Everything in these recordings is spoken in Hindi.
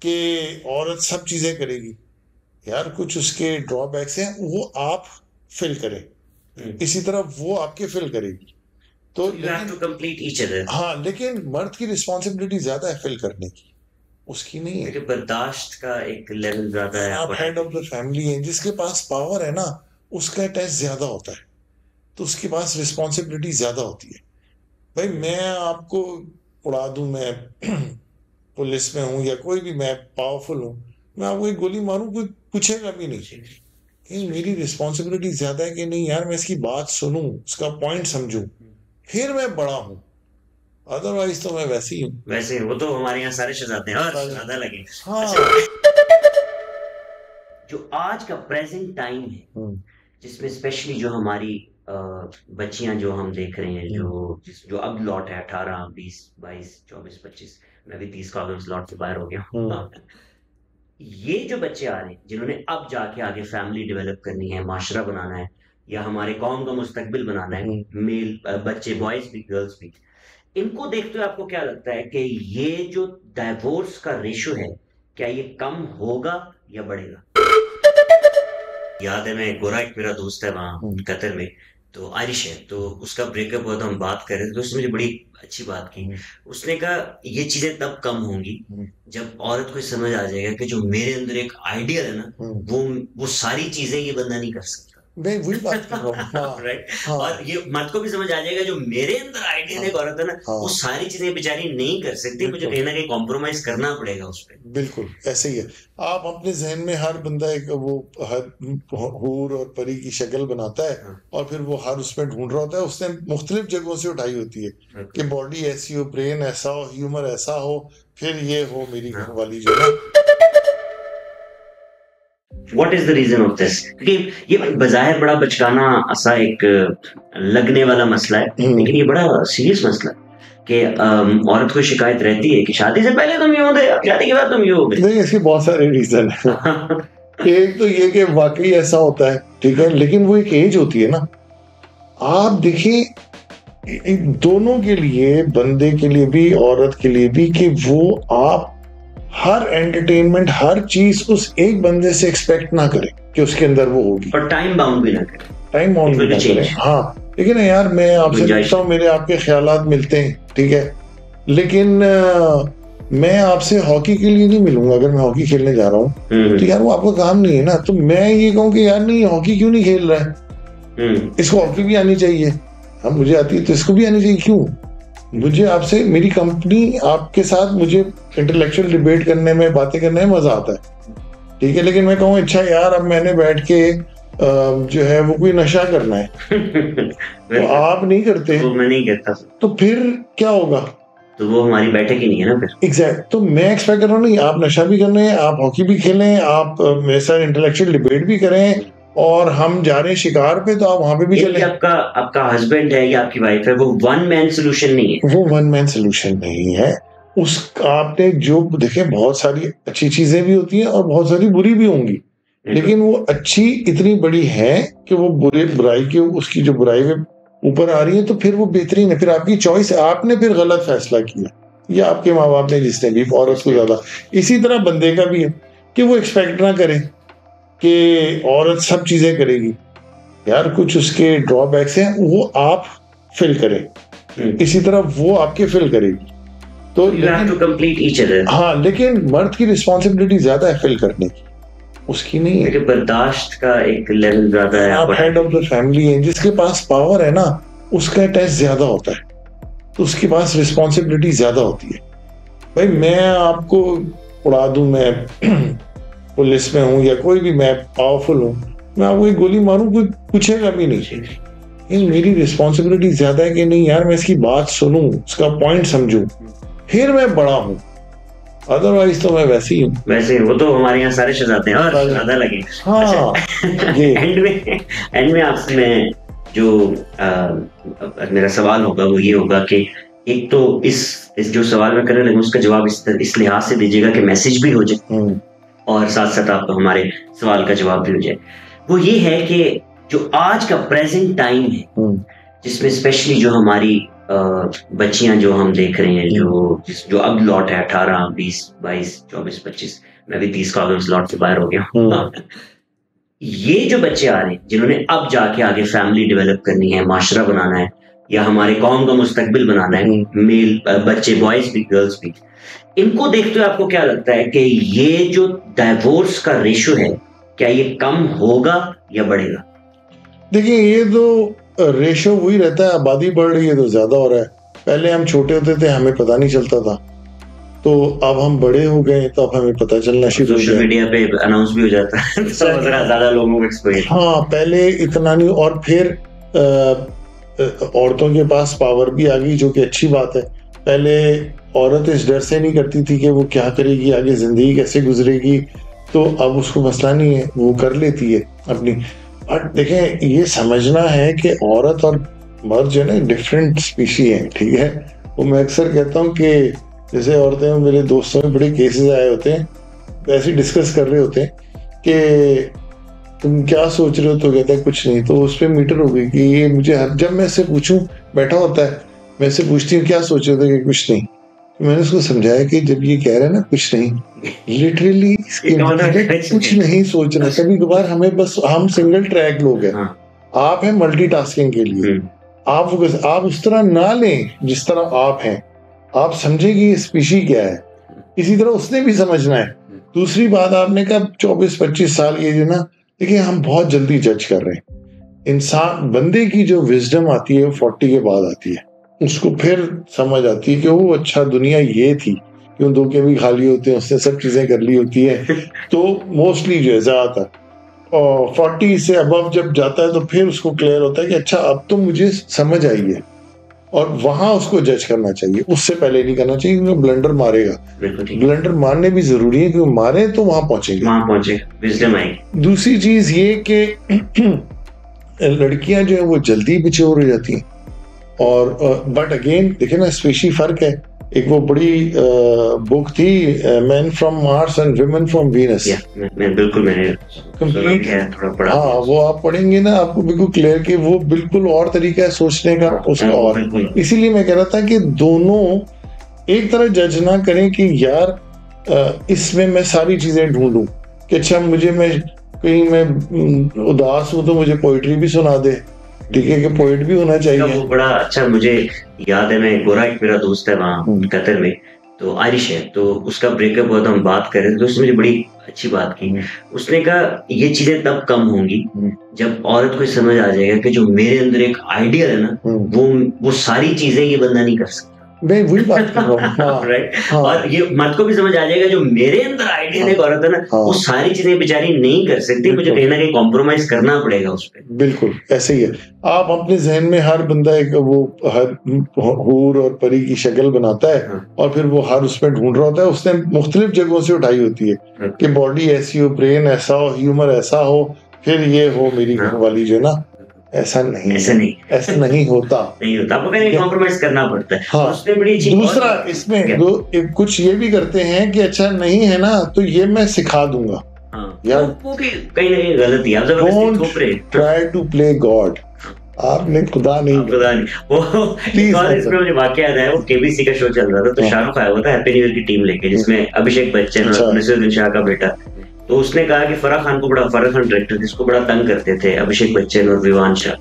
कि औरत सब चीजें करेगी। यार कुछ उसके ड्रॉबैक्स हैं, वो आप फिल करें, इसी तरह वो आपके फिल करेगी। तो you have to complete each other. हाँ, लेकिन मर्द की रिस्पॉन्सिबिलिटी ज्यादा है फिल करने की, उसकी नहीं है। बर्दाश्त का एक लेवल ज्यादा है। आप हेड ऑफ द फैमिली हैं, जिसके पास पावर है ना उसका टेस्ट ज्यादा होता है, तो उसके पास रिस्पॉन्सिबिलिटी ज्यादा होती है। भाई मैं आपको उड़ा दूं, मैं पुलिस में हूं या कोई भी, मैं पावरफुल हूं, मैं आपको एक गोली मारूं, कोई पूछेगा भी नहीं। ये मेरी रिस्पॉन्सिबिलिटी ज्यादा है कि नहीं यार, मैं इसकी बात सुनूं, उसका पॉइंट समझूं, फिर मैं बड़ा हूं। अदरवाइज तो मैं वैसे ही हूँ। वैसे वो तो हमारे यहाँ सारे शहजादे हैं और शहजादा लगे। हाँ। अच्छा, जो आज का प्रेजेंट टाइम है, जिसमें स्पेशली जो हमारी बच्चियां जो हम देख रहे हैं, जो अब लॉट है 18, 20, 22, 24, 25, मैं भी 30 का लॉट से बाहर हो गया हूँ। ये जो बच्चे आ रहे हैं जिन्होंने अब जाके आगे फैमिली डेवलप करनी है, माशरा बनाना है, या हमारे कौम का मुस्तकबिल बनाना है, मेल बच्चे, बॉयज भी, गर्ल्स भी, इनको देखते हुए आपको क्या लगता है कि ये जो डाइवोर्स का रेशो है, क्या ये कम होगा या बढ़ेगा? याद है, मैं गोरा, एक मेरा दोस्त है वहाँ कतर में, तो आयरिश है, तो उसका ब्रेकअप हुआ, तो हम बात कर रहे थे, तो उसने मुझे बड़ी अच्छी बात की। उसने कहा ये चीजें तब कम होंगी जब औरत को समझ आ जाएगा कि जो मेरे अंदर एक आइडियल है ना, वो सारी चीजें ये बंदा नहीं कर सकता। मैं वही बात कर रहा हूँ। हाँ, राइट। हाँ, और ये मर्द को भी समझ आ जाएगा जो मेरे अंदर आइडियल एक औरत है ना, वो सारी चीजें बेचारी नहीं कर सकती, मुझे कहीं ना कहीं कॉम्प्रोमाइज करना पड़ेगा उस पर। बिल्कुल ऐसे ही है। आप अपने जहन में हर बंदा एक वो हर हूर और परी की शक्ल बनाता है, और फिर वो हर उसमें ढूंढ रहा होता है, उसने मुख्तलिफ जगहों से उठाई होती है कि बॉडी ऐसी हो, ब्रेन ऐसा हो, ह्यूमर ऐसा हो, फिर ये हो मेरी घरवाली जो है। What is the reason of this? क्योंकि ये बजाय बड़ा बचकाना सा एक लगने वाला मसला है, लेकिन ये बड़ा सीरियस मसला है कि औरत को शिकायत रहती है कि शादी से पहले तुम ये हो गए, शादी के बाद तुम ये हो गए। नहीं, इसके बहुत सारे रीजन है। एक तो ये कि वाकई ऐसा होता है, ठीक है, लेकिन वो एक एज होती है ना। आप देखिए दोनों के लिए, बंदे के लिए भी औरत के लिए भी, कि वो आप हर एंटरटेनमेंट, हर चीज उस एक बंदे से एक्सपेक्ट ना करें कि उसके अंदर वो होगी, और टाइम बाउंड भी ना करें, टाइम बाउंड भी ना करें। हाँ, लेकिन यार मैं आपसे पूछता हूँ, मेरे आपके ख्यालात मिलते हैं, ठीक है, लेकिन मैं आपसे हॉकी के लिए नहीं मिलूंगा अगर मैं हॉकी खेलने जा रहा हूँ, तो यार वो आपका काम नहीं है ना। तो मैं ये कहूँ कि यार नहीं, हॉकी क्यों नहीं खेल रहा है, इसको हॉकी भी आनी चाहिए। अब मुझे आती है तो इसको भी आनी चाहिए, क्यों? मुझे आपसे, मेरी कंपनी आपके साथ, मुझे इंटेलेक्चुअल डिबेट करने में, बातें करने में मजा आता है, ठीक है, लेकिन मैं कहूँ अच्छा यार अब मैंने बैठ के जो है वो कोई नशा करना है तो आप नहीं करते, वो मैं नहीं करता, तो फिर क्या होगा? तो वो हमारी बैठक ही नहीं है ना फिर। एग्जैक्ट। तो मैं एक्सपेक्ट कर रहा हूँ नहीं, आप नशा भी करने, आप हॉकी भी खेलें, आप मेरे साथ इंटेलेक्चुअल डिबेट भी करें, और हम जा रहे हैं शिकार पे तो आप वहां पे भी चले। आपका हस्बैंड है या आपकी वाइफ है, वो वन मैन सोल्यूशन नहीं है, वो वन मैन सोल्यूशन नहीं है। उस आपने जो देखे, बहुत सारी अच्छी चीजें भी होती हैं और बहुत सारी बुरी भी होंगी, लेकिन वो अच्छी इतनी बड़ी है कि वो बुराई के, उसकी जो बुराई में ऊपर आ रही है, तो फिर वो बेहतरीन है। फिर आपकी चॉइस है, आपने फिर गलत फैसला किया, या आपके माँ बाप ने, जिसने भी, औरत को ज्यादा। इसी तरह बंदे का भी है कि वो एक्सपेक्ट ना करे कि औरत सब चीजें करेगी। यार कुछ उसके ड्रॉबैक्स हैं, वो आप फिल करें, इसी तरह वो आपके फिल करेगी। तो you have to complete each other. हाँ, लेकिन मर्द की रिस्पॉन्सिबिलिटी ज्यादा है फिल करने की, उसकी नहीं है। बर्दाश्त का एक लेवल ज्यादा है। आप हेड ऑफ द फैमिली हैं, जिसके पास पावर है ना उसका टेस्ट ज्यादा होता है, तो उसके पास रिस्पॉन्सिबिलिटी ज्यादा होती है। भाई मैं आपको उड़ा दूं, मैं पुलिस में हूं या कोई भी, मैं पावरफुल हूं, मैं आपको एक गोली मारूं, कोई पूछेगा भी नहीं। ये मेरी रिस्पॉन्सिबिलिटी ज्यादा है कि नहीं यार, मैं इसकी बात सुनूं, उसका पॉइंट समझूं, फिर मैं बड़ा हूं। अदरवाइज तो मैं वैसे ही हूँ। वैसे वो तो हमारे यहाँ सारे शहजादे हैं और शहजादा लगे। हाँ, एंड में आपसे मैं जो मेरा सवाल होगा वो ये होगा कि एक तो इस जो सवाल मैं करने लगा उसका जवाब इस लिहाज से दीजिएगा कि मैसेज भी हो जाए और साथ साथ आप हमारे सवाल का जवाब भी हो जाए। वो ये है कि जो आज का प्रेजेंट टाइम है, जिसमें स्पेशली जो हमारी बच्चियां जो हम देख रहे हैं, जो अब लॉट है 18, 20, 22, 24, 25, मैं भी 30 का लॉट से बाहर हो गया। ये जो बच्चे आ रहे हैं जिन्होंने अब जाके आगे फैमिली डेवलप करनी है, माशरा बनाना है, या हमारे कौम का मुस्तकबिल बनाना है, मेल बच्चे, बॉयज भी, गर्ल्स भी, इनको देखते हुए आपको क्या लगता है कि ये जो डाइवोर्स का रेशो है, क्या ये कम होगा या बढ़ेगा? देखिए, ये तो रेशो वही रहता है, आबादी बढ़ रही है तो ज्यादा हो रहा है। पहले हम छोटे होते थे, हमें पता नहीं चलता था, तो अब हम बड़े हो गए तो अब हमें पता चलना शुरू हो गया। सोशल मीडिया पे अनाउंस भी हो जाता है तो ज्यादा लोगों को एक्सपोज। हाँ, पहले इतना नहीं, और फिर औरतों के पास पावर भी आ गई, जो कि अच्छी बात है। पहले औरत इस डर से नहीं करती थी कि वो क्या करेगी, आगे जिंदगी कैसे गुजरेगी, तो अब उसको मसला नहीं है, वो कर लेती है अपनी। और देखें, ये समझना है कि औरत और मर्द जो है ना, डिफरेंट स्पीशी हैं, ठीक है। वो मैं अक्सर कहता हूँ कि जैसे औरतें, मेरे दोस्तों में बड़े केसेस आए होते हैं, ऐसे डिस्कस कर रहे होते हैं कि तुम क्या सोच रहे हो, तो कहता है कुछ नहीं, तो उस पर मीटर हो गई कि ये मुझे जब मैं इससे पूछूं, बैठा होता है, मैं इससे पूछती हूँ क्या सोच रहे थे, कि कुछ नहीं। तो मैंने उसको समझाया कि जब ये कह रहा है ना कुछ नहीं, लिटरली इसके कुछ नहीं सोचना। कभी कभार हमें बस, हम सिंगल ट्रैक लोग हैं, आप हैं मल्टीटास्किंग के लिए, आप उस तरह ना लें जिस तरह आप हैं, आप समझे कि ये स्पीशी क्या है, इसी तरह उसने भी समझना है। दूसरी बात, आपने कहा 24-25 साल ये जो ना, देखिए हम बहुत जल्दी जज कर रहे हैं। इंसान, बंदे की जो विजडम आती है 40 के बाद आती है, उसको फिर समझ आती है कि वो अच्छा दुनिया ये थी, क्यों धोखे भी खाली होते हैं, उसने सब चीजें कर ली होती है। तो मोस्टली जो है ज्यादातर, और 40 से अबव जब जाता है तो फिर उसको क्लियर होता है कि अच्छा अब तो मुझे समझ आई है, और वहां उसको जज करना चाहिए, उससे पहले नहीं करना चाहिए, क्योंकि ब्लंडर मारेगा। ब्लंडर मारने भी जरूरी है, क्योंकि मारे तो वहां पहुंचेंगे, विजडम आएगी। दूसरी चीज ये कि लड़कियां जो है वो जल्दी मैच्योर हो जाती हैं, और बट अगेन देखिए ना, स्पेशली फर्क है। एक वो बड़ी बुक थी, man from Mars and women from Venus, बिल्कुल मैंने कंप्लीट है, थोड़ा पढ़ा। हाँ, वो आप पढ़ेंगे ना, आपको बिल्कुल क्लियर कि वो बिल्कुल और तरीका है सोचने का उसका। और इसीलिए मैं कह रहा था कि दोनों एक तरह जज ना करें कि यार इसमें मैं सारी चीजें ढूंढूं, कि अच्छा मुझे, मैं कहीं मैं उदास हूं तो मुझे पोइट्री भी सुना दे, ठीक है, कि पोइट भी होना चाहिए। वो बड़ा अच्छा, मुझे याद है, मैं गोरा, एक मेरा दोस्त है वहाँ कतर में, तो आयरिश है, तो उसका ब्रेकअप हुआ, तो हम बात कर रहे थे, तो उसने मुझे बड़ी अच्छी बात की। उसने कहा ये चीजें तब कम होंगी जब औरत को समझ आ जाएगा कि जो मेरे अंदर एक आइडियल है ना, वो सारी चीजें ये बंदा नहीं कर सकता। मैं वही बात कर रहा हूँ। राइट। और ये मर्द को भी समझ आ जाएगा जो मेरे अंदर आइडियल एक औरत है ना, वो सारी चीजें बेचारी नहीं कर सकती, मुझे कहीं ना कहीं कॉम्प्रोमाइज करना पड़ेगा उस पर। बिल्कुल ऐसे ही है। आप अपने जहन में हर बंदा एक वो हर हूर और परी की शक्ल बनाता है, और फिर वो हर उसमें ढूंढ रहा होता है, उसने मुख्तलिफ जगहों से उठाई होती है कि बॉडी ऐसी हो, ब्रेन ऐसा हो, ह्यूमर ऐसा हो, फिर ये हो मेरी घरवाली जो ना। ऐसा नहीं होता, आपको कहीं कॉम्प्रोमाइज करना पड़ता है। हाँ। उसमें बड़ी दूसरा इसमें कुछ ये भी करते हैं कि अच्छा नहीं है ना, तो ये मैं सिखा दूंगा। यार वो भी कहीं ना कहीं गलत है। Don't try to play god, आपने खुदा नहीं। वो इसमें मुझे वाकया याद आया, वो केबीसी का शो चल रहा था, तो शाहरुख आया हुआ था हैप्पी न्यू ईयर की टीम लेके, जिसमें अभिषेक बच्चन और नसीरुद्दीन शाह का बेटा। तो उसने कहा कि फराह खान डायरेक्टर जिसको बड़ा तंग करते थे अभिषेक बच्चन और विवान शाह।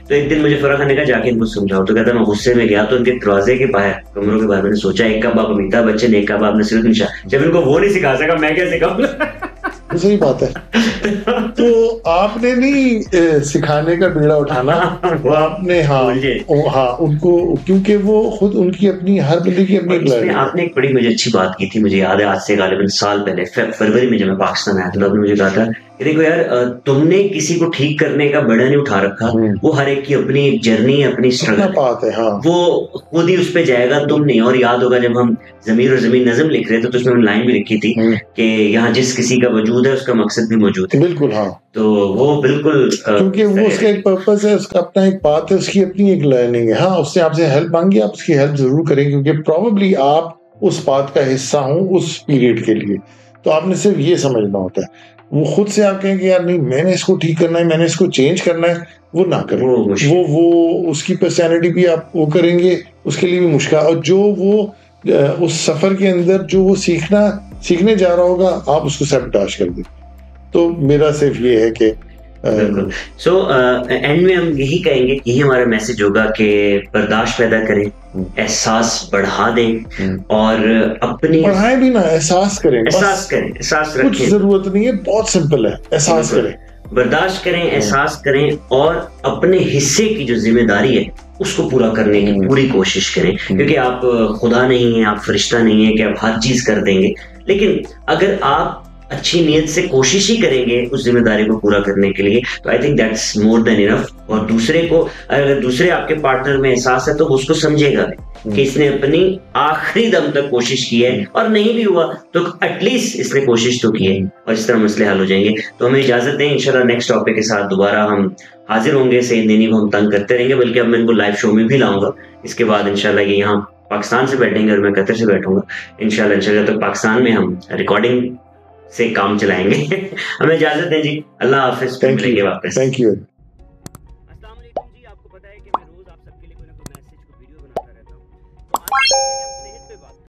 तो एक दिन मुझे फराह खान ने कहा जाके इनको समझाओ, तो कहता मैं गुस्से में गया, तो इनके दरवाजे के बाहर, कमरों के बाहर, मैंने सोचा एक का बाप अमिताभ बच्चन, एक का बाप नसीरुद्दीन शाह, जब इनको वो नहीं सिखा सका मैं क्या सिखाऊंगा। सही बात है। तो आपने नहीं सिखाने का बीड़ा उठाना, वो आपने हाँ उनको, क्योंकि वो खुद उनकी अपनी, हर बंदे की अपनी। आपने एक बड़ी मुझे अच्छी बात की थी, मुझे याद है, आज से गालिबन साल पहले फरवरी में जब मैं पाकिस्तान आया था, आपने मुझे कहा था कि देखो यार, तुमने किसी को ठीक करने का बर्डन नहीं उठा रखा, वो हर एक की अपनी जर्नी, अपनी स्ट्रगल है, हाँ। वो खुद ही उस पे जाएगा, तुम नहीं। और याद होगा जब हम ज़मीर और ज़मीन नज़म लिख रहे थे, तो उसमें लाइन भी लिखी थी कि यहाँ जिस किसी का वजूद है उसका मकसद भी मौजूद है। बिल्कुल, हाँ। तो वो बिल्कुल, क्योंकि वो उसका एक पर्पस है, उसका अपना एक पाथ है, उसकी अपनी एक लर्निंग है। हाँ, उससे आपसे हेल्प मांगी, आप उसकी हेल्प जरूर करेंगे, क्योंकि प्रोबेबली आप उस पाथ का हिस्सा हो उस पीरियड के लिए। तो आपने सिर्फ ये समझना होता है। वो खुद से आप कहें कि यार नहीं, मैंने इसको ठीक करना है, मैंने इसको चेंज करना है, वो ना करें, वो उसकी पर्सनैलिटी भी आप वो करेंगे, उसके लिए भी मुश्किल। और जो वो उस सफर के अंदर जो वो सीखने जा रहा होगा, आप उसको सैबोटाज कर दें। तो मेरा सिर्फ ये है कि बिल्कुल। सो एंड में हम यही कहेंगे, यही हमारा मैसेज होगा कि बर्दाश्त पैदा करें, एहसास बढ़ा दें और अपनी बढ़ाए भी ना, एहसास करें, एहसास रखें, कुछ जरूरत नहीं है, बहुत सिंपल है, एहसास करें, बर्दाश्त करें, एहसास करें और अपने हिस्से की जो जिम्मेदारी है उसको पूरा करने की पूरी कोशिश करें, क्योंकि आप खुदा नहीं है, आप फरिश्ता नहीं है कि आप हर चीज कर देंगे, लेकिन अगर आप अच्छी नीयत से कोशिश ही करेंगे उस जिम्मेदारी को पूरा करने के लिए, तो I think that's more than enough. और दूसरे को, अगर दूसरे आपके पार्टनर में एहसास है तो उसको समझेगा कि इसने अपनी आखिरी दम तक कोशिश की है, और नहीं भी हुआ तो एटलीस्ट इसने कोशिश तो की है, और इस तरह मसले हल हो जाएंगे। तो हमें इजाजत दें, इंशाल्लाह नेक्स्ट टॉपिक के साथ दोबारा हम हाजिर होंगे। सईद नैनी को हम तंग करते रहेंगे, बल्कि अब मैं इनको लाइव शो में भी लाऊंगा। इसके बाद इंशाल्लाह ये यहाँ पाकिस्तान से बैठेंगे और मैं कतर से बैठूंगा इंशाल्लाह। तो पाकिस्तान में हम रिकॉर्डिंग से काम चलाएंगे। हमें इजाजत दें जी, अल्लाह हाफिज, मिलेंगे वापस। Thank you.